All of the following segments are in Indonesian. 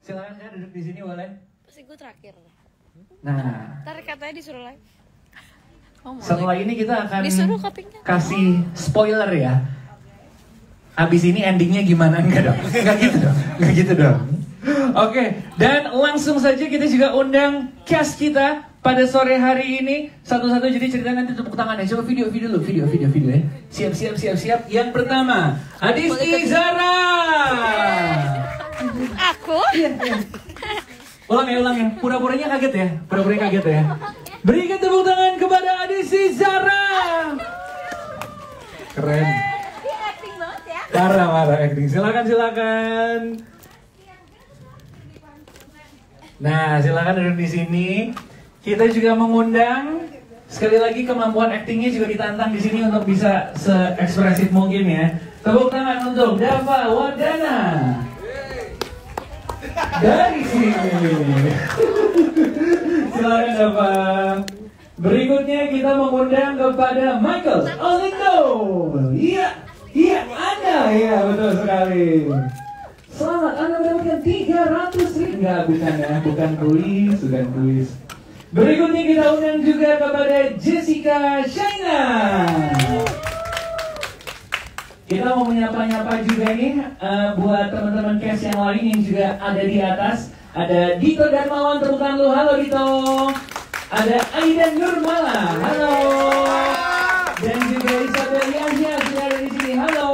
Silakan Kak, duduk di sini boleh. Pasti gue terakhir. Nah, Ntar katanya disuruh live. setelah ini kita akan Disuruh copynya. kasih spoiler ya. Abis ini endingnya gimana? Enggak dong, enggak gitu dong, enggak gitu dong. Oke, dan langsung saja kita juga undang cast kita pada sore hari ini. Satu-satu jadi cerita nanti tepuk tangan ya. Coba video dulu, video ya. Siap. Yang pertama, Adisti Zara. Aku? Iya. Ulang ya. Pura-puranya kaget ya. Berikan tepuk tangan kepada Adisti Zara. Keren. Dia acting banget ya. Marah acting. Silakan. Nah, silakan duduk di sini. Kita juga mengundang sekali lagi kemampuan actingnya juga ditantang di sini untuk bisa se-ekspresif mungkin ya. Tepuk tangan untuk Dava Wardana. Dari sini. Silakan Dava. Berikutnya kita mengundang kepada Michael Olindo. Iya, Anda ya, betul sekali. Selamat, Anda mendapatkan 300.000. Enggak, bukan kuis. Berikutnya kita undang juga kepada Jessica Shaina. Kita mau menyapa juga nih buat teman-teman cast yang lain yang juga ada di atas. Ada Dito Darmawan, tepuk tangan lu. Halo Dito. Ada Aida Nurmala. Halo. Dan juga Isabel Yahya sudah ada di sini. Halo.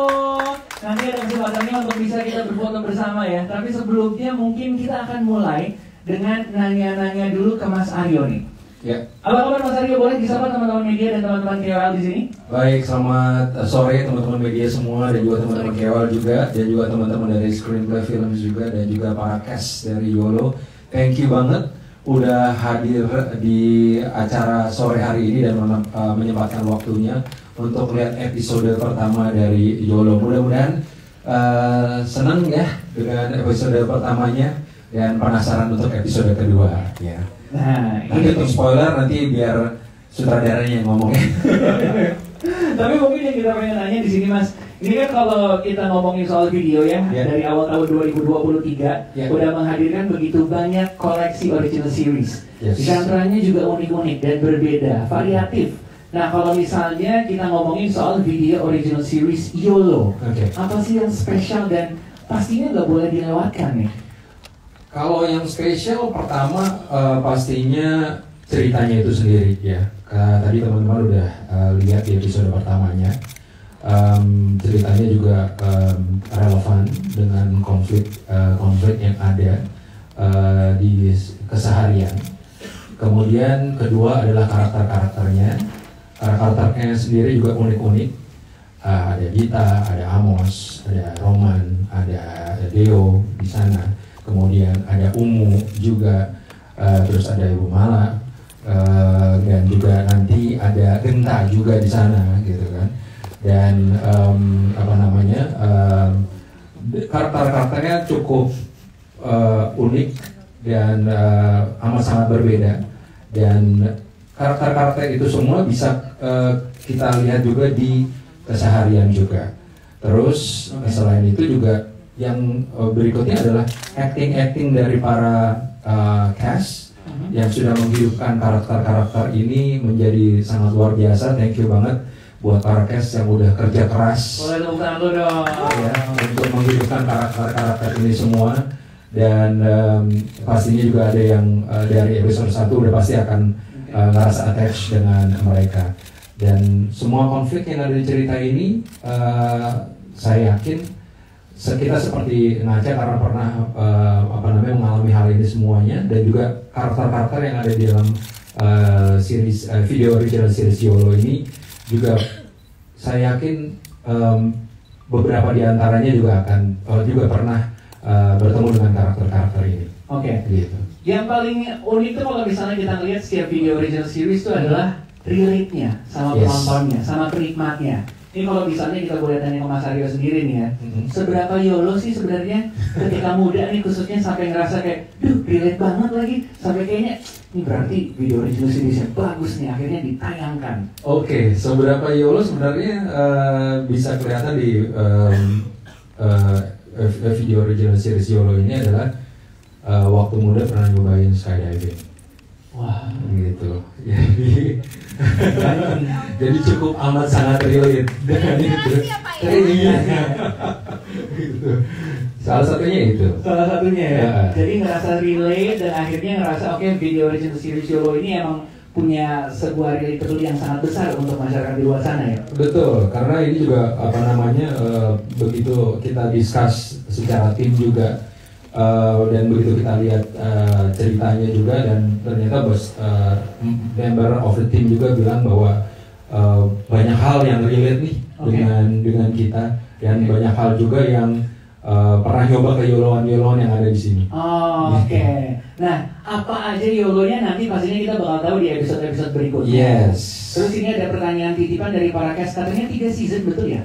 Nanti ada kesempatannya untuk bisa kita berfoto bersama ya. Tapi sebelumnya mungkin kita akan mulai dengan nanya-nanya dulu ke Mas Aryo nih. Ya. Apa kabar Mas Aryo? Boleh disapa teman-teman media dan teman-teman KOL di sini? Baik, selamat sore teman-teman media semua dan juga teman-teman KOL juga dan juga teman-teman dari Screenplay Films juga dan juga para cast dari YOLO. Thank you banget udah hadir di acara sore hari ini dan menyempatkan waktunya untuk lihat episode pertama dari YOLO. Mudah-mudahan senang ya dengan episode pertamanya dan penasaran untuk episode kedua ya. Nah, nanti untuk spoiler nanti biar sutradaranya yang ngomongnya. Tapi mungkin yang kita pengen nanya di sini Mas, ini kan kalau kita ngomongin soal video ya, dari awal tahun 2023 udah menghadirkan begitu banyak koleksi original series. Genre-nya juga unik-unik dan berbeda, variatif. Nah kalau misalnya kita ngomongin soal video original series YOLO, apa sih yang spesial dan pastinya nggak boleh dilewatkan nih? Kalau yang spesial pertama pastinya ceritanya itu sendiri ya. Tadi teman-teman udah lihat di episode pertamanya. Ceritanya juga relevan dengan konflik yang ada di keseharian. Kemudian kedua adalah karakternya sendiri juga unik-unik. Ada Dita, ada Amos, ada Roman, ada Deo di sana. Kemudian ada Umu juga, terus ada Ibu Mala, dan juga nanti ada Genta juga di sana gitu kan. Dan karakternya cukup unik dan amat sangat berbeda. Dan karakter itu semua bisa kita lihat juga di keseharian juga. Terus selain itu juga yang berikutnya adalah acting dari para cast yang sudah menghidupkan karakter ini menjadi sangat luar biasa. Thank you banget buat para cast yang udah kerja keras. Boleh tepuk tangan dulu dong. Ya, untuk menghidupkan karakter ini semua. Dan pastinya juga ada yang dari episode 1 udah pasti akan ngerasa attached dengan mereka. Dan semua konflik yang ada di cerita ini saya yakin kita seperti Naca karena pernah mengalami hal ini semuanya, dan juga karakter-karakter yang ada di dalam series video original series YOLO ini juga saya yakin beberapa di antaranya juga akan juga pernah bertemu dengan karakter-karakter ini. Oke. Gitu. Yang paling unik itu kalau misalnya kita lihat setiap video original series itu adalah relate-nya sama penontonnya, sama penikmatnya. Ini kalau misalnya kita boleh tanya ke Mas Aryo sendiri nih ya, seberapa YOLO sih sebenarnya ketika muda nih khususnya sampai ngerasa kayak, relate banget lagi, sampai kayaknya ini berarti video original seriesnya bagus nih akhirnya ditayangkan. Oke, seberapa YOLO sebenarnya bisa kelihatan di video original series YOLO ini adalah waktu muda pernah nyobain skydiving. Wah, Gitu. Jadi cukup amat sangat relate dengan itu. Iya. Gitu. Salah satunya itu. Salah satunya ya. Ya. Jadi ngerasa relate dan akhirnya ngerasa oke, video original series YOLO ini emang punya sebuah relatability yang sangat besar untuk masyarakat di luar sana ya. Betul, karena ini juga begitu kita discuss secara tim juga dan begitu kita lihat ceritanya juga, dan ternyata member of the team juga bilang bahwa banyak hal yang relate nih dengan kita, dan banyak hal juga yang pernah nyoba ke YOLOan yang ada di sini. Oke. Nah, apa aja YOLO-nya nanti pastinya kita bakal tahu di episode-episode berikutnya. Yes. Terus ini ada pertanyaan titipan dari para cast, katanya 3 season, betul ya?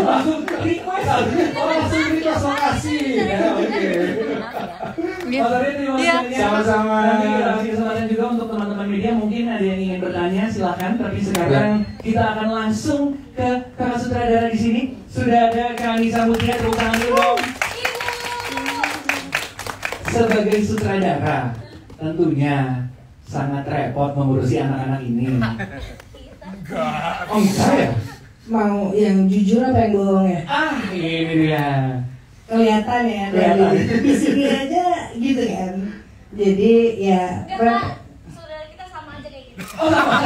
Langsung request lokasi. Ya, oke. Terima kasih. Sama-sama. Nanti kita kasih kesempatan juga untuk teman-teman media, mungkin ada yang ingin bertanya, silakan. Tapi sekarang kita akan langsung ke kakak sutradara di sini. Sudah ada Kak Anissa Mutia, tepuk tangan dulu dong. Sebagai sutradara, tentunya sangat repot mengurusi anak-anak ini. Oh, enggak ya? Mau yang jujur apa yang bohong ya? Ini dia. Kelihatan ya dari di sini aja gitu kan. Jadi ya Saudara kita sama aja kayak gitu. Oh, sama.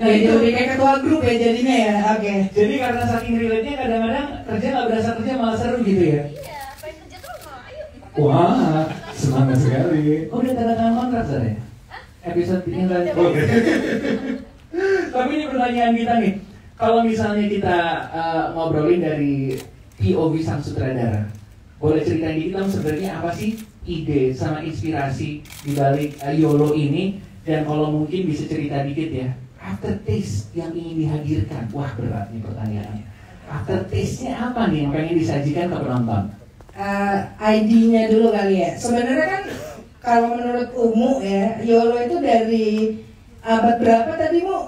Nah, itu lebih kayak ketua grup ya jadinya ya. Oke. Jadi karena saking relate-nya kadang-kadang kerja nggak berasa kerja, malah seru gitu ya. Iya, pengen kerja terus malah ayo. Wah, semangat sekali. Oh, udah tanda tangan kontrak saya. Episode ini tadi. Tapi ini pertanyaan kita nih. Kalau misalnya kita ngobrolin dari POV sang sutradara, boleh ceritain dikit dong sebenarnya apa sih ide sama inspirasi di balik YOLO ini, dan kalau mungkin bisa cerita dikit ya, aftertaste yang ingin dihadirkan. Wah, berat nih pertanyaannya. Aftertaste-nya apa nih yang pengen disajikan ke penonton? ID-nya dulu kali ya. Sebenarnya kan kalau menurut Umu ya, YOLO itu dari abad berapa tadi Mu?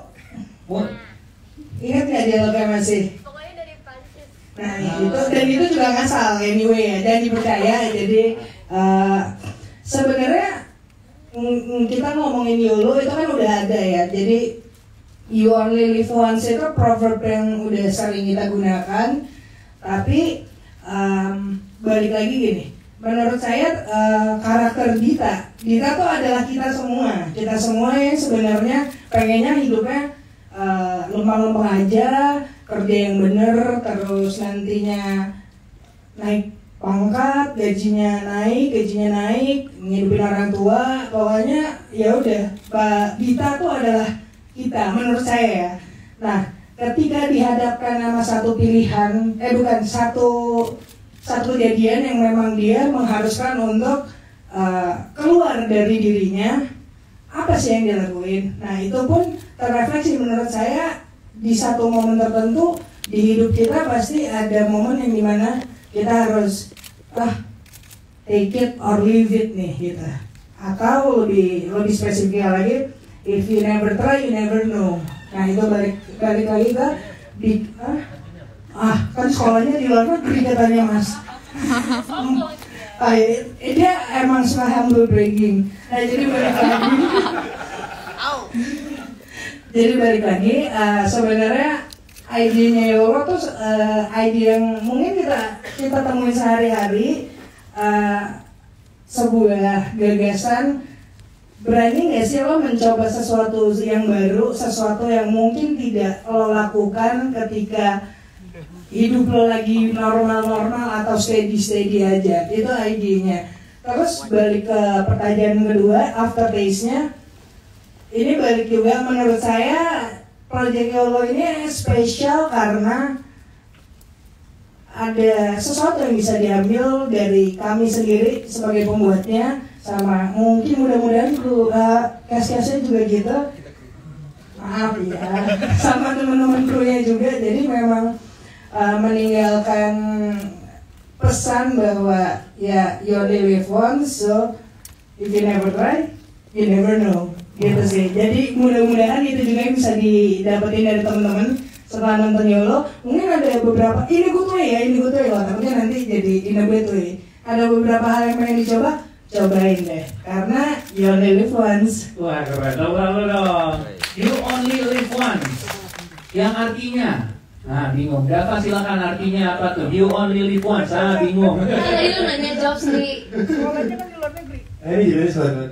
Ingat nggak dialognya masih? Pokoknya dari Prancis. Nah itu, dan itu juga ngasal anyway ya, dan dipercaya. Jadi sebenarnya kita ngomongin YOLO itu kan udah ada ya. Jadi you only live once itu proverb yang udah sering kita gunakan. Tapi balik lagi gini, menurut saya karakter Dita tuh adalah kita semua yang sebenarnya pengennya hidupnya lempeng-lempeng aja, kerja yang bener, terus nantinya naik pangkat, gajinya naik, ngidupin orang tua, pokoknya ya udah, Mbak Dita tuh adalah kita, menurut saya ya. Nah, ketika dihadapkan sama satu pilihan, satu kejadian yang memang dia mengharuskan untuk keluar dari dirinya, apa sih yang dia lakuin? Nah, itu pun terrefleksi menurut saya di satu momen tertentu di hidup kita. Pasti ada momen yang dimana kita harus take it or leave it nih gitu. Atau lebih spesifik lagi, if you never try you never know. Nah, itu balik lagi ke kan sekolahnya di luar negeri katanya Mas. Dia emang suka humble bragging. Nah, jadi balik lagi, sebenarnya ide-nya YOLO tuh ide yang mungkin kita temuin sehari-hari, sebuah gagasan. Berani nggak sih lo mencoba sesuatu yang baru, sesuatu yang mungkin tidak lo lakukan ketika hidup lo lagi normal-normal atau steady aja. Itu ide-nya. Terus balik ke pertanyaan kedua, aftertaste-nya. Ini balik juga menurut saya Project YOLO ini spesial karena ada sesuatu yang bisa diambil dari kami sendiri sebagai pembuatnya, sama mungkin mudah-mudahan cast-castnya juga gitu. Maaf ya, sama teman-teman krunya juga. Jadi memang meninggalkan pesan bahwa ya you only live once, so if you never try, you never know. Gitu sih. Jadi mudah-mudahan itu juga yang bisa didapetin dari teman-teman setelah nonton YOLO mungkin ada beberapa ini gue tuh ya takutnya nanti jadi inebetui. Ada beberapa hal yang pengen dicoba, cobain deh karena you only live once. Wah keren, lo dong. You only live once. Yang artinya, nah bingung. Dava silakan artinya apa tuh? You only live once. Bingung. Tadi lu nanya jawab sendiri. Sekolahnya kan di luar negeri. Ini jelas banget.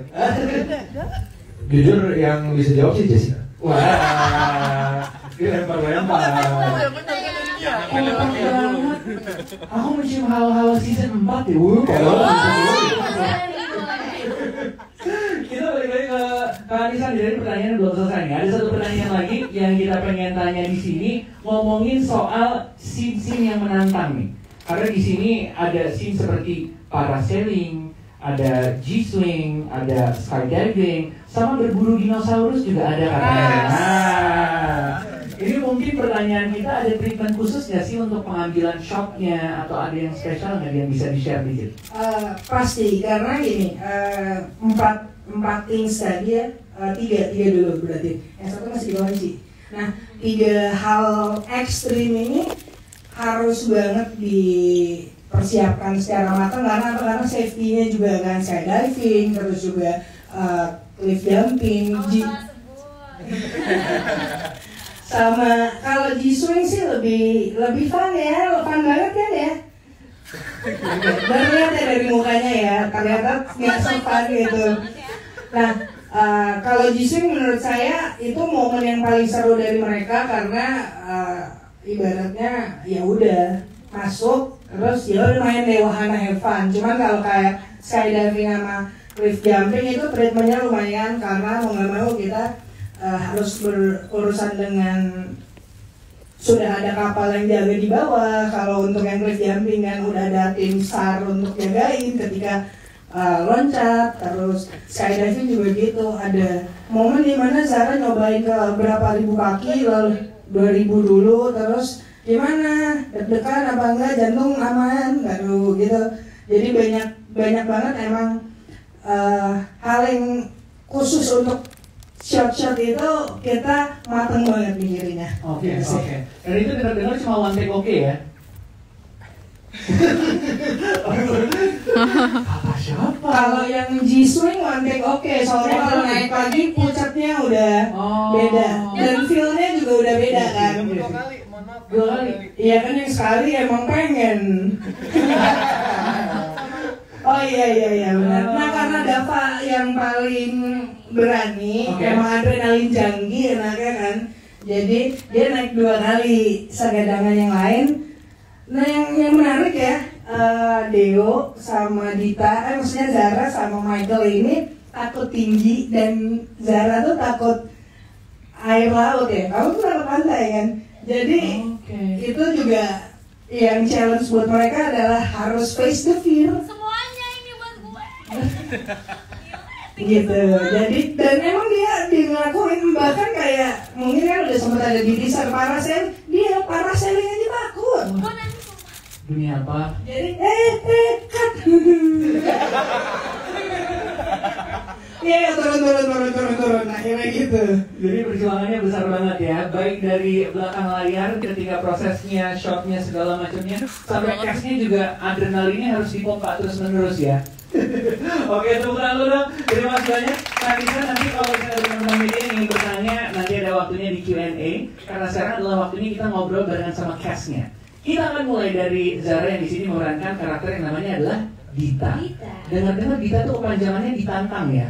Jujur yang bisa jawab sih Jessica. Wah, dilempar-lempar. Aku mencium hal-hal season 4 ya. Kita balik lagi ke Kak Anissa, jadi pertanyaan belum selesai nih. Ada satu pertanyaan lagi yang kita pengen tanya di sini, ngomongin soal scene-scene yang menantang nih. Karena di sini ada scene seperti parasailing, ada G-swing, ada skydiving, sama berburu dinosaurus juga ada katanya. Nah, ini mungkin pertanyaan kita, ada treatment khusus nggak sih untuk pengambilan shotnya atau ada yang spesial nggak yang bisa di-share dikit? Pasti karena gini, empat things tadi ya, tiga dulu berarti. Yang satu masih dikunci. Nah, 3 hal ekstrim ini harus banget dipersiapkan secara matang karena safety-nya juga kan skydiving, terus juga cliff jumping, sama kalau G-swing sih lebih fun ya, fun banget kan ya. Dan lihat ya dari mukanya ya, ternyata nggak sempat gitu. Nah, kalau G-swing menurut saya itu momen yang paling seru dari mereka karena ibaratnya ya udah masuk terus ya udah main deh wahana have fun. Cuman kalau kayak skydiving sama cliff jumping itu treatmentnya lumayan karena mau nggak mau kita harus berurusan dengan sudah ada kapal yang jaga di bawah. Kalau untuk yang cliff jumping kan udah ada tim SAR untuk jagain ketika loncat. Terus skydiving juga gitu, ada momen dimana Zara nyobain ke berapa ribu kaki lalu 2000 dulu, terus gimana deg-degan apa enggak, jantung aman baru gitu. Jadi banyak banget emang hal yang khusus untuk shot itu kita mateng banget mikirinnya. Oke. Dan itu dengar cuma one take oke ya? Kata siapa? Kalau yang G-swing one take oke, soalnya kalau naik lagi puncaknya udah beda dan feel-nya juga udah beda kan. 2 kali, mohon maaf. 2 kali. Iya kan yang sekali emang pengen. Oh iya benar. Nah karena Dava yang paling berani, emang adrenalin janggi enaknya kan. Jadi dia naik 2 kali segadangan yang lain. Nah yang menarik ya, Deo sama Dita, maksudnya Zara sama Michael ini takut tinggi dan Zara tuh takut air laut ya. Kamu tuh takut pantai kan. Jadi itu juga yang challenge buat mereka adalah harus face the fear. Semuanya ini buat gue. Gitu. Jadi dan emang dia ngelakuin, bahkan kayak mungkin kan udah sempat ada di desain parasailing, dia parasailing aja takut. Gue nanti Dunia apa? Jadi cut. Iya turun akhirnya gitu. Jadi perjuangannya besar banget ya, baik dari belakang layar ketika prosesnya, shotnya segala macamnya, sampai cashnya juga adrenalinnya harus dipompa terus menerus ya. Oke, tepuk tangan dulu dong. Terima kasih banyak. Nah, bisa nanti kalau misalnya teman-teman media ingin bertanya, nanti ada waktunya di Q&A. Karena sekarang adalah waktunya kita ngobrol barengan sama castnya. Kita akan mulai dari Zara yang di sini memerankan karakter yang namanya adalah Dita. Dengar-dengar Dita tuh kepanjangannya ditantang ya.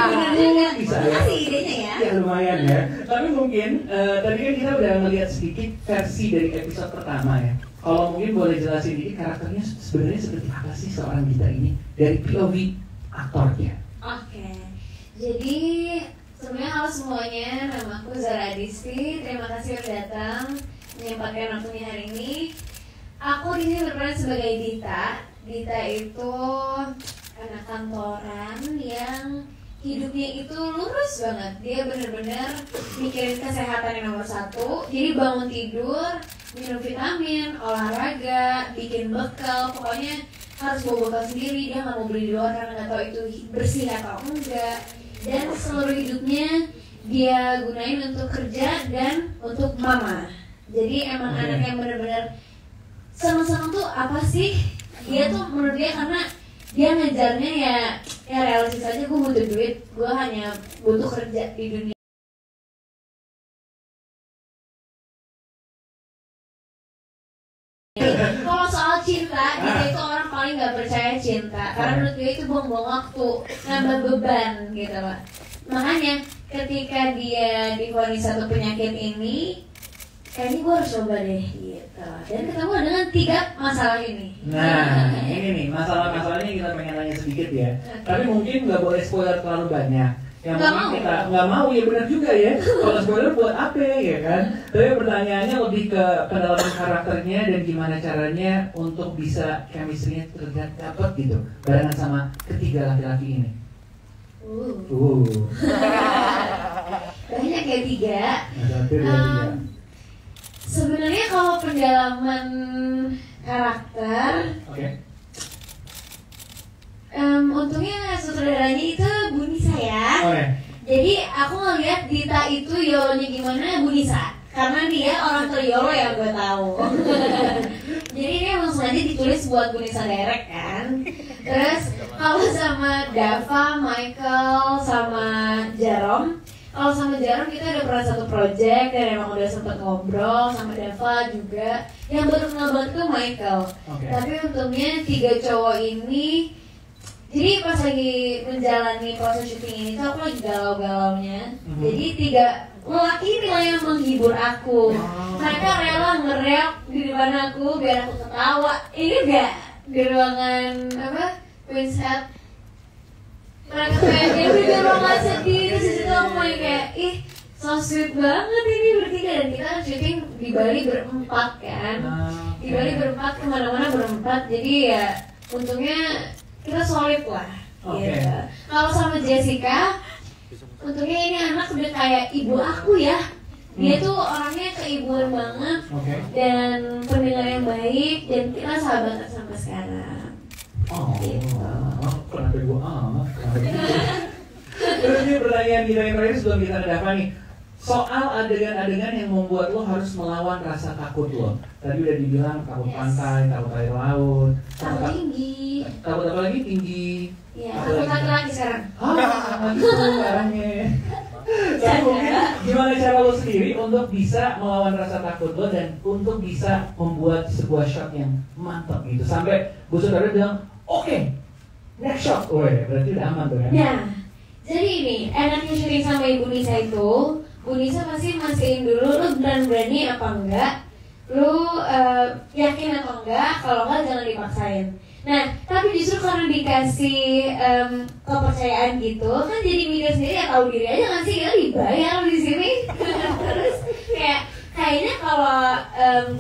benar juga. Bisa ya. Makasih idenya ya. Ya lumayan ya. Tapi mungkin tadi kan kita udah ngeliat sedikit versi dari episode pertama ya. Kalau mungkin boleh jelasin dikit karakternya sebenarnya seperti apa sih seorang Dita ini dari POV aktornya. Oke. Jadi sebenarnya halo semuanya, nama aku Zara Adisti. Terima kasih udah datang menyempatkan waktunya hari ini. Aku di sini berperan sebagai Dita. Dita itu anak kantoran yang hidupnya itu lurus banget. Dia bener-bener mikirin kesehatan yang nomor 1. Jadi bangun tidur, minum vitamin, olahraga, bikin bekal, pokoknya harus bawa bekal sendiri. Dia nggak mau beli di luar karena nggak tahu itu bersih atau enggak. Dan seluruh hidupnya dia gunain untuk kerja dan untuk mama. Jadi emang anak yang benar-benar seneng-seneng tuh apa sih? Dia tuh menurut dia karena dia ngejarnya ya realistis aja, gue butuh duit, gue hanya butuh kerja di dunia. Kalau soal cinta, dia itu orang paling nggak percaya cinta, karena menurut dia itu buang-buang waktu, nambah beban gitu loh. Makanya ketika dia divonis satu penyakit ini, kayaknya gue harus coba deh gitu. Dan ketemu dengan 3 masalah ini. Nah, ini nih masalah-masalahnya kita pengen tanya sedikit ya. Tapi mungkin nggak boleh spoiler terlalu banyak. Yang mungkin kita nggak mau, ya benar juga ya. Kalau spoiler buat apa ya kan? Tapi pertanyaannya lebih ke pendalaman karakternya dan gimana caranya untuk bisa chemistry-nya dapat gitu barengan sama ketiga laki-laki ini. Banyak ya 3. Nah, hampir ya 3. Sebenarnya kalau pendalaman karakter, untungnya sutradaranya itu Bunisa ya. Jadi aku ngeliat Dita itu yolonya gimana Bunisa, karena dia orang teryolo yang gue tahu. Jadi ini emang sengaja ditulis buat Bunisa direct kan. Terus kalau sama Dava, Michael, sama Jerome. Kalau sama Jerome kita udah pernah satu project dan emang udah sempet ngobrol sama Dava juga. Yang baru kenal banget tuh Michael. Tapi untungnya 3 cowok ini, jadi pas lagi menjalani proses syuting ini tuh aku lagi galau-galaunya. Jadi 3 lelaki ini lah yang menghibur aku. Mereka rela ngereok di depan aku biar aku ketawa. Ini enggak di ruangan Queen's Head. Mereka kayak di ruangan sedih, terus disitu aku main kayak so sweet banget ini bertiga. Dan kita syuting di Bali berempat kan. Di Bali berempat, kemana-mana berempat. Jadi ya untungnya kita solid lah gitu. Kalau sama Jessica, untungnya ini anak udah kayak ibu aku ya. Dia tuh orangnya keibuan banget dan pendengar yang baik, dan kita sahabatan sampai sekarang. Kenapa gue Terus ini pertanyaan kita yang terakhir sebelum kita ke Dava nih. Soal adegan-adegan yang membuat lo harus melawan rasa takut lo. Tadi udah dibilang takut pantai, takut air laut, takut tinggi. Takut apa lagi? Tinggi. Iya, takut laki-laki sekarang. Gitu caranya. Tapi mungkin gimana cara lo sendiri untuk bisa melawan rasa takut lo dan untuk bisa membuat sebuah shot yang mantap gitu. Sampai Bu Saudara bilang, oke, next shot. Berarti udah aman tuh kan? Nah, jadi ini enaknya syuting sama Ibu Nisa itu, Bu Nisa pasti mastiin dulu lu berani apa enggak, lu yakin atau enggak, kalau enggak jangan dipaksain. Nah, tapi justru karena dikasih kepercayaan gitu, kan jadi mikir sendiri ya, tahu diri aja kan sih, kita dibayar di sini. Terus kayaknya kalau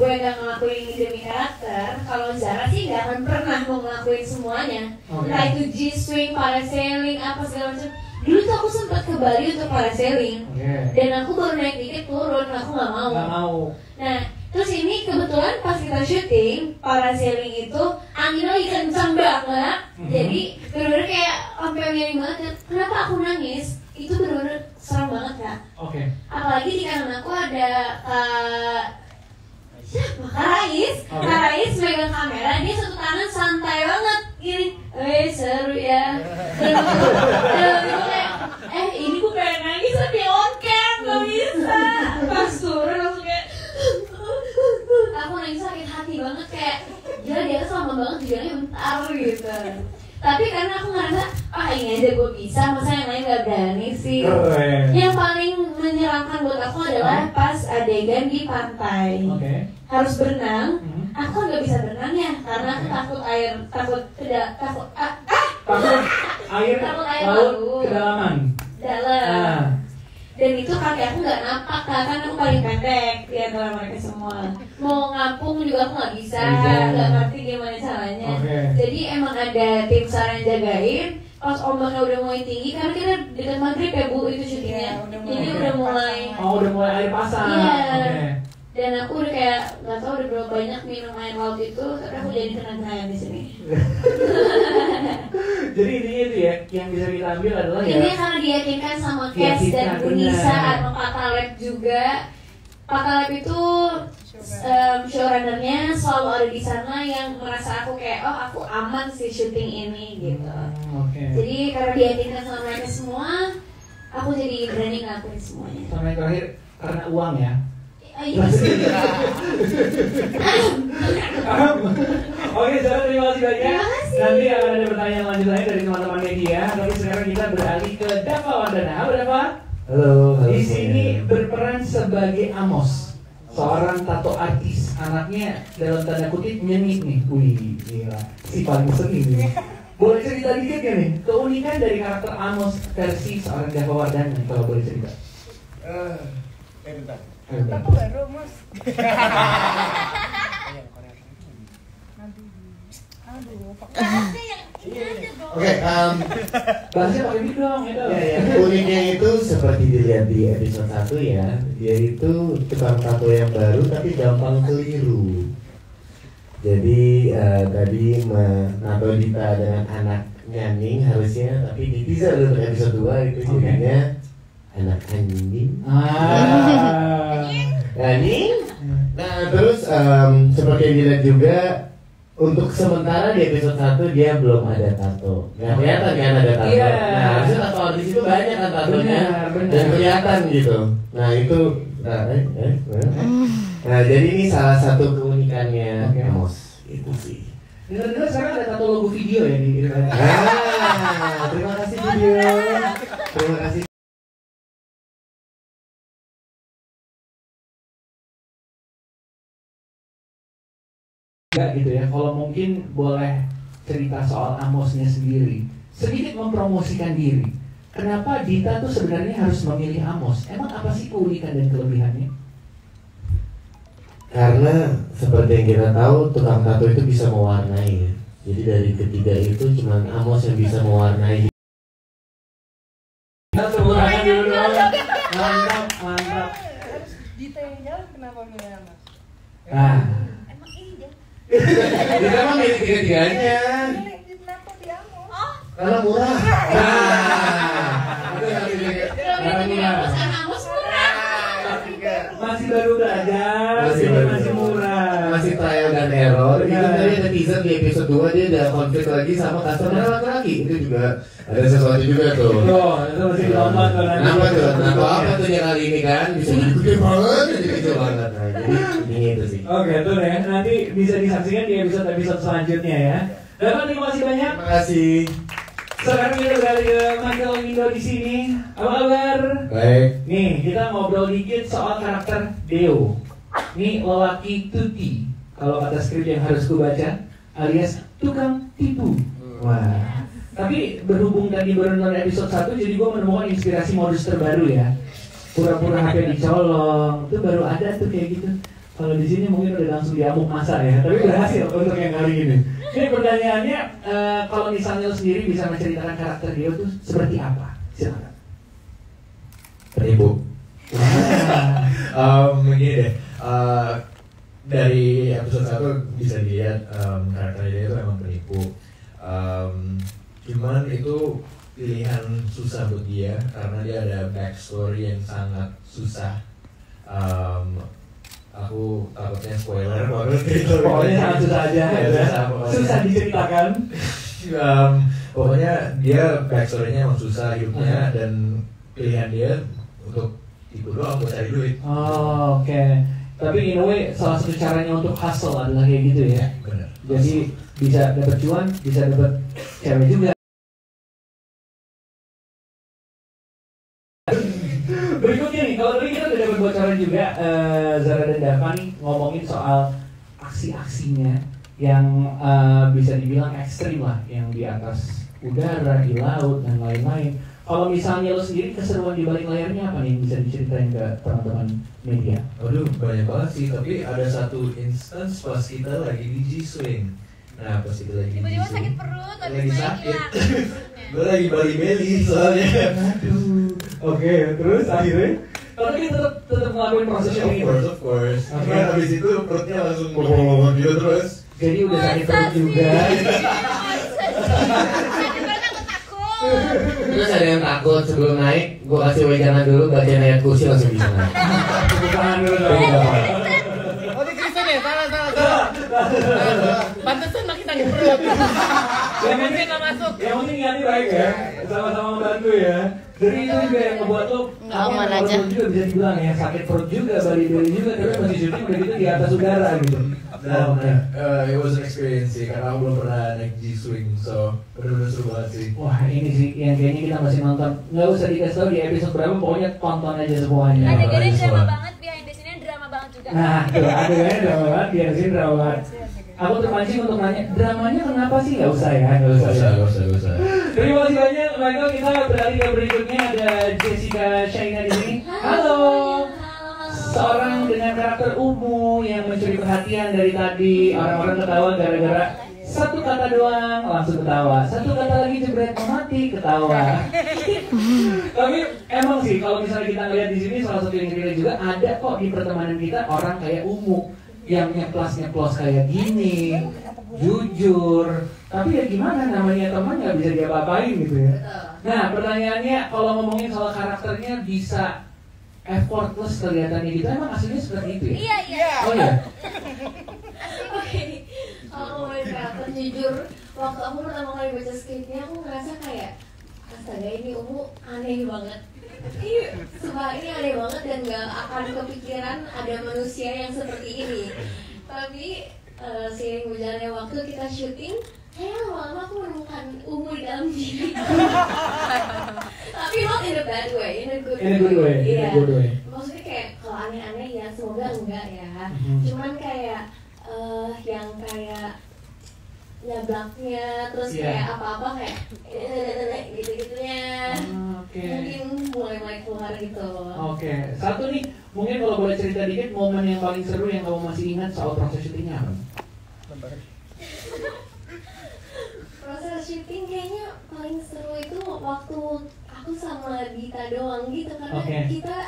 gue gak ngelakuin ini demi karakter, kalau Zara sih gak akan pernah mau ngelakuin semuanya. Entah itu G-swing, parasailing, apa segala macam. Dulu tuh aku sempat ke Bali untuk parasailing, dan aku baru naik dikit turun, aku gak mau. Nah, terus ini kebetulan pas kita syuting parasailing itu anginnya lagi kencang banget. Jadi bener-bener kayak sampai miring banget. Kenapa aku nangis? Itu bener-bener serem banget Kak. Apalagi di kanan aku ada Kak Rais megang kamera, dia satu tangan santai banget gini. Seru ya. Dan itu kayak ini gue pengen nangis tapi on cam gak bisa. Pas turun langsung kayak aku nangis sakit hati banget, kayak gila dia tuh lama banget jualnya bentar gitu. Tapi karena aku ngerasa ini aja gue bisa, masa yang lain gak berani sih. Yang paling menyeramkan buat aku adalah pas adegan di pantai harus berenang. Aku kan gak bisa berenang ya, karena aku takut air laut kedalaman. Dalam. Dan itu kaki aku nggak napak Kak, kan aku paling pendek di antara mereka semua. Mau ngapung juga aku nggak bisa, nggak ngerti gimana caranya. Jadi emang ada tim SAR yang jagain. Pas ombaknya udah mulai tinggi, karena kita dekat maghrib ya Bu itu syutingnya. Jadi udah mulai. Udah mulai air pasang. Iya. Dan aku udah kayak nggak tahu udah berapa banyak minum air laut itu, tapi aku jadi kenang-kenangan di sini. Jadi intinya itu ya, yang bisa kita ambil adalah ini karena diyakinkan sama Kes dan Bunisa atau Kak Taleb juga. Pakalab itu showrunnernya selalu ada di sana yang merasa aku kayak aku aman sih syuting ini gitu. Jadi karena diyakinkan sama mereka semua, aku jadi berani ngelakuin semuanya. Sama yang terakhir karena uang ya. Iya. Oke, Zara, terima kasih banyak. Terima kasih. Nanti akan ada pertanyaan lanjutannya dari teman-teman media. Tapi sekarang kita beralih ke Dava Wardana. Halo Dava. Halo. Di sini berperan sebagai Amos, seorang tato artis. Anaknya dalam tanda kutip nyenik nih. Wih, gila. Si paling seni nih. Boleh cerita dikit gak nih? Keunikan dari karakter Amos versi seorang Dava Wardana, kalau boleh cerita. Bentar. Bentar. Aku baru mas. Oke, Bahasnya pakai mic dong, itu. uniknya itu seperti dilihat di episode 1 ya, yaitu tukang tato yang baru tapi gampang keliru. Jadi tadi menato Dita dengan anak nyaning harusnya, tapi di teaser untuk episode 2 itu jadinya anak anjing. Anjing. Nah terus seperti yang dilihat juga, untuk sementara di episode 1 dia belum ada tato. Nggak kelihatan kan ada tato. Iya. Nah harusnya tato artis itu banyak kan tatonya. Benar. Dan kelihatan gitu. Nah itu nah jadi ini salah satu keunikannya Amos. Itu sih. Dengar-dengar sekarang ada tato logo video ya di Terima kasih video. Terima kasih. Enggak gitu ya, kalau mungkin boleh cerita soal Amosnya sendiri, sedikit mempromosikan diri. Kenapa Dita tuh sebenarnya harus memilih Amos? Emang apa sih keunikan dan kelebihannya? Karena seperti yang kita tahu, tukang tato itu bisa mewarnai ya. Jadi dari ketiga itu cuma Amos yang bisa mewarnai. Mantap. Dita yang jalan kenapa milih mas? Nah, Emang iya. Kita mah milih tiga-tiganya. Milih kenapa dia mau? Karena murah. Kalau ini Amos kan Amos murah. masih baru belajar, masih murah. Masih trial dan error. Itu Benar. tadi ada teaser di episode 2 dia ada konflik lagi sama customer laki-laki. Itu juga ada sesuatu juga tuh. Tuh, itu masih lompat tuh nanti. Kenapa tuh? Kenapa apa tuh yang kali ini kan? Bisa jadi gede banget, jadi kecil banget. Nah, jadi ini itu sih. Oke, tuh ya. Nanti bisa disaksikan di episode selanjutnya ya. Dapat, terima kasih banyak. Terima kasih. Sekarang kita beralih ke Michael Windo di sini. Apa kabar? Baik. Nih, kita ngobrol dikit soal karakter Deo. Nih, lelaki tuti. Kalau kata skrip yang harus ku baca, alias tukang tipu. Wah. Tapi berhubung tadi baru nonton episode 1, jadi gue menemukan inspirasi modus terbaru ya. Pura-pura HP dicolong, itu baru ada tuh kayak gitu. Kalau di sini mungkin udah langsung diamuk masa ya, tapi berhasil untuk yang kali ini. Ini pertanyaannya, kalau misalnya lo sendiri bisa menceritakan karakter Deo tuh seperti apa? Silakan. Penipu. Begini deh, dari episode 1 bisa dilihat karakter dia itu emang penipu. Cuman itu pilihan susah buat dia karena dia ada backstory yang sangat susah. Aku takutnya spoiler banget gitu. Pokoknya sangat susah aja, susah diceritakan. Pokoknya dia backstory-nya emang susah hidupnya dan pilihan dia untuk tipu doang buat cari duit. Oh, oke. Tapi in a way salah satu caranya untuk hustle adalah kayak gitu ya. Benar. Jadi bisa dapat cuan, bisa dapat cewek juga. Berikutnya nih, kalau tadi kita udah dapat bocoran juga, Zara dan Dava nih ngomongin soal aksi-aksinya yang bisa dibilang ekstrim lah, yang di atas udara, di laut dan lain-lain. Kalau misalnya lo sendiri keseruan di balik layarnya apa nih yang bisa diceritain ke teman-teman media? Waduh, banyak banget sih, tapi ada satu instance pas kita lagi di G-Swing. Nah, pas kita lagi di Tiba-tiba G-Swing, sakit perut, lagi habis main sakit. hilang perutnya. Gue lagi Bali Belly soalnya. Oke, terus akhirnya? Tapi tetap ngelakuin prosesnya Of gitu. course, of course. Oke. Cuman abis itu perutnya langsung ngomong-ngomong gitu terus. Jadi udah sakit perut juga. Sakit banget, aku takut. Terus ada yang takut sebelum naik, gue kasih wejangan dulu, bagian ayat kursi langsung bisa naik. Tangan dulu dong. Oh di Kristen ya? Salah. Pantesan makin sakit perut. Yang penting nggak masuk. Yang penting niatnya baik ya, sama-sama membantu ya. Jadi itu juga yang ngebuat lo Nggak aman aja. juga bisa dibilang ya sakit perut juga, body juga, tapi masih syuting udah gitu di atas udara gitu. Dan it was an experience sih, karena aku belum pernah naik G-Swing, so bener-bener seru banget sih. Wah ini sih yang kayaknya kita masih nonton. Nggak usah dikasih tahu di episode berapa, pokoknya tonton aja semuanya. Adegannya drama banget, behind the scene-nya drama banget juga. Nah, tuh adegannya drama banget, biar sini drama banget. Aku terpancing untuk nanya, dramanya kenapa sih? Nggak usah ya, nggak usah. Gak usah. Terima kasih banyak, Michael. Kita beralih ke berikutnya, ada Jessica Shaina di sini. Halo. Seorang dengan karakter ungu yang mencuri perhatian dari tadi. Orang-orang ketawa gara-gara satu kata doang langsung ketawa, satu kata lagi jebret mati ketawa. Tapi emang sih kalau misalnya kita ngeliat di sini, salah satu yang relate juga ada kok di pertemanan kita orang kayak ungu yang nyeplos kayak gini, jujur. Tapi ya gimana, namanya teman nggak bisa diapa-apain gitu ya. Nah pertanyaannya, kalau ngomongin soal karakternya bisa effortless kelihatannya gitu, emang aslinya seperti itu ya? Iya. Oh ya? Oke. Kalau ngomongin karakter, jujur, waktu aku pertama kali baca skripnya, aku ngerasa kayak astaga ini Ungu aneh banget. Sumpah ini aneh banget dan gak akan kepikiran ada manusia yang seperti ini. Tapi seiring berjalannya waktu kita syuting, lama-lama aku menemukan Ungu di dalam diri. Tapi not in a bad way, in a good way. In a good way. Maksudnya kayak kalau aneh-aneh ya semoga enggak ya. Cuman kayak yang kayak nyablaknya, terus kayak apa-apa kayak gitu-gitunya. Mungkin mulai keluar gitu. Oke. Satu nih, mungkin kalau boleh cerita dikit momen yang paling seru yang kamu masih ingat soal proses syutingnya apa? Proses syuting kayaknya paling seru itu waktu aku sama Dita doang gitu, karena kita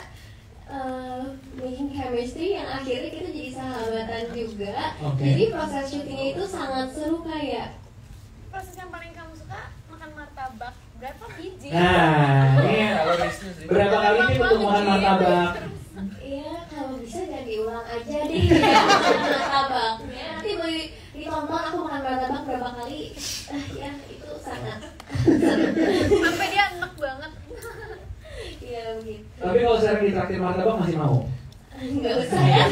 making chemistry yang akhirnya kita jadi sahabatan juga. Jadi proses syutingnya itu sangat seru. Kayak proses yang paling kamu suka makan martabak berapa biji? Nah, ini berapa kali sih untuk makan martabak? Iya, kalau bisa jangan diulang aja deh martabaknya. Nanti boleh ditonton aku makan martabak berapa kali. Ya itu sangat sampai dia enak banget. Iya begitu. Tapi kalau sekarang ditraktir martabak masih mau? Enggak usah ya.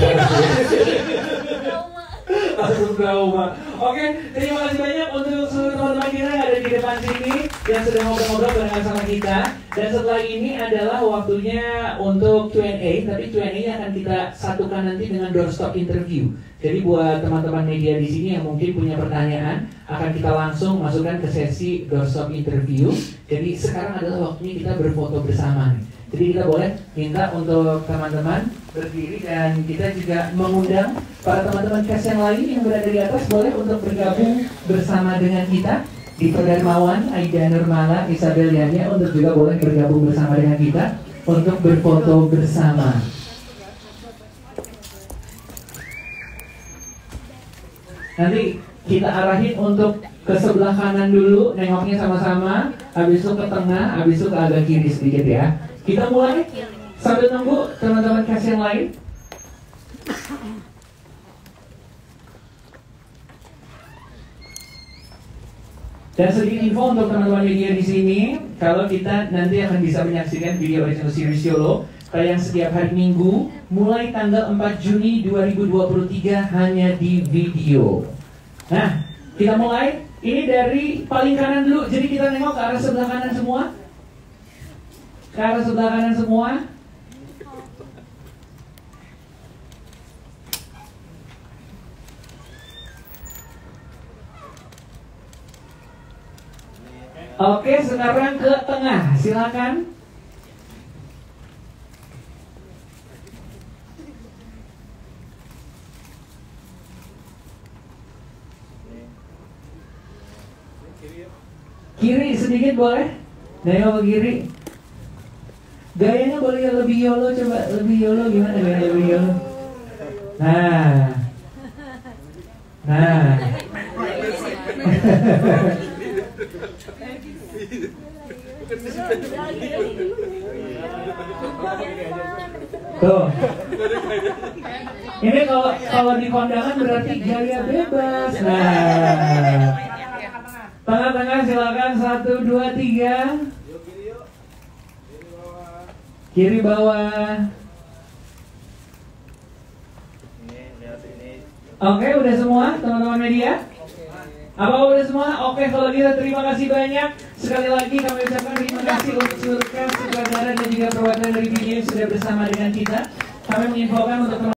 Langsung trauma. Oke, terima kasih banyak untuk seluruh teman-teman kita yang ada di depan sini yang sedang ngobrol-ngobrol barengan sama kita. Dan setelah ini adalah waktunya untuk Q&A, tapi Q&A akan kita satukan nanti dengan doorstop interview. Jadi buat teman-teman media di sini yang mungkin punya pertanyaan, akan kita langsung masukkan ke sesi doorstop interview. Jadi sekarang adalah waktunya kita berfoto bersama nih. Jadi kita boleh minta untuk teman-teman berdiri dan kita juga mengundang para teman-teman cast yang lain yang berada di atas boleh untuk bergabung bersama dengan kita. Dito Darmawan, Aida Nurmala, Isabel Yanya untuk juga boleh bergabung bersama dengan kita untuk berfoto bersama. Nanti kita arahin untuk ke sebelah kanan dulu, nengoknya sama-sama, habis itu ke tengah, habis itu ke agak kiri sedikit ya. Kita mulai sambil nunggu teman-teman cast yang lain. Dan sedikit info untuk teman-teman media di sini, kalau kita nanti akan bisa menyaksikan video original series YOLO tayang setiap hari Minggu mulai tanggal 4 Juni 2023 hanya di video. Nah, kita mulai. Ini dari paling kanan dulu. Jadi kita nengok ke arah sebelah kanan semua. Ke arah sebelah kanan semua. Oke, sekarang ke tengah. Silakan. Kiri sedikit boleh? Nengok ke kiri. Gayanya boleh lebih YOLO, coba lebih YOLO, gimana gaya lebih YOLO? Nah. Tuh. Ini kalau di kondangan berarti gaya bebas. Nah. Tengah-tengah silakan 1, 2, 3. Kiri bawah. Oke, udah semua teman-teman media? Apa udah semua? Oke, kalau gitu terima kasih banyak. Sekali lagi kami ucapkan terima kasih untuk seluruh cast, sutradara dan juga perwakilan dari video yang sudah bersama dengan kita. Kami menginfokan untuk